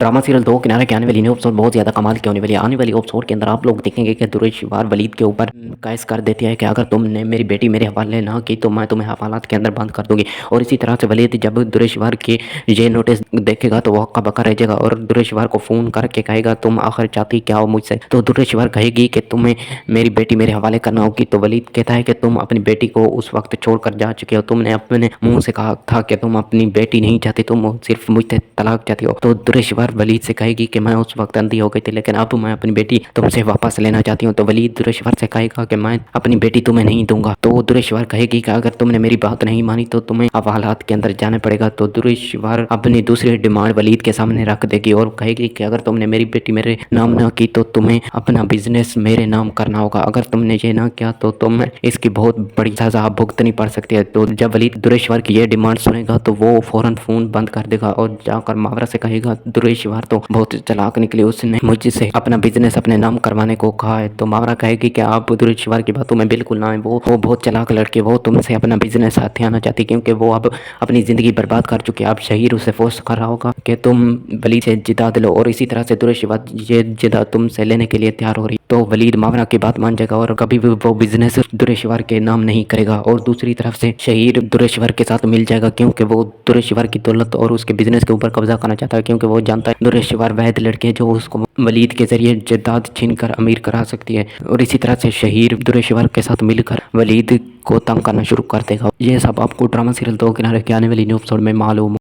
Drama serial दो किनारे के आने वाली न्यू एपिसोड बहुत ज़्यादा कमाल की होने वाली है। आने वाली एपिसोड के अंदर आप लोग देखेंगे कि दुरेशवार वलीद के ऊपर कैस कर देती है कि अगर तुमने मेरी बेटी मेरे हवाले ना की तो मैं तुम्हें हवालात के अंदर बंद कर दूंगी। और इसी तरह से वलीद जब दुरेशवार की ये नोटिस देखेगा तो वो हक्का बक्का रह जाएगा और दुरेशवार को फ़ोन करके कहेगा तुम आखिर चाहती क्या हो मुझसे। तो दुरेशवार कहेगी कि तुम्हें मेरी बेटी मेरे हवाले करना होगी। तो वलीद कहता है कि तुम अपनी बेटी को उस वक्त छोड़कर जा चुके हो, तुमने अपने मुंह से कहा था कि तुम अपनी बेटी नहीं चाहती, तुम सिर्फ मुझसे तलाक चाहती हो। तो दुरेशवार वलीद से कहेगी कि मैं उस वक्त अंधी हो गई थी लेकिन अब मैं अपनी बेटी तुमसे वापस लेना चाहती हूँ। तो वलीद दुरेशवार से कहेगा कि मैं अपनी बेटी तुम्हें नहीं दूंगा। तो दुरेशवार कहेगी कि अगर तुमने मेरी बात नहीं मानी तो तुम्हें अब हालात के अंदर जाना पड़ेगा। तो दुरेशवार अपनी दूसरी डिमांड वलीद के सामने रख देगी और कहेगी कि अगर तुमने मेरी बेटी मेरे नाम ना की तो तुम्हें अपना बिजनेस मेरे नाम करना होगा, अगर तुमने ये ना किया तो तुम्हें इसकी बहुत बड़ी सजा भुगतनी पड़ सकती है। तो जब वलीद दुरेशवार की ये डिमांड सुनेगा तो वो फौरन फोन बंद कर देगा और जाकर मावरा से कहेगा दुरेशवार तो बहुत चालाक निकली, उसने मुझसे अपना बिजनेस अपने नाम करवाने को कहा है। तो मावरा कहेगी कि आप दुरेशवार की बातों में बिल्कुल ना है, वो बहुत चालाक लड़की, वो तुमसे अपना बिजनेस हथियाना चाहती क्योंकि वो अब अपनी ज़िंदगी बर्बाद कर चुकी है। अब शहीर उसे फोर्स कर रहा होगा कि तुम वलीद से जिदा दिलो और इसी तरह से दुरेशवार ये जिदा तुमसे लेने के लिए तैयार हो रही। तो वलीद मावरा की बात मान जाएगा और कभी भी वो बिजनेस दुरेशवार के नाम नहीं करेगा। और दूसरी तरफ से शहीर दुरेशवार के साथ मिल जाएगा क्योंकि वो दुरेशवार की दौलत और उसके बिजनेस के ऊपर कब्जा करना चाहता है, क्योंकि वो जानता है दुरेशवार वैद लड़की है जो उसको वलीद के जरिए जद्दाद छीन कर अमीर करा सकती है। और इसी तरह से शहीर दुरेशवार के साथ मिलकर वलीद को तंग करना शुरू कर देगा। ये सब आपको ड्रामा सीरियल दो किनारे के आने वाली न्यू एपिसोड में मालूम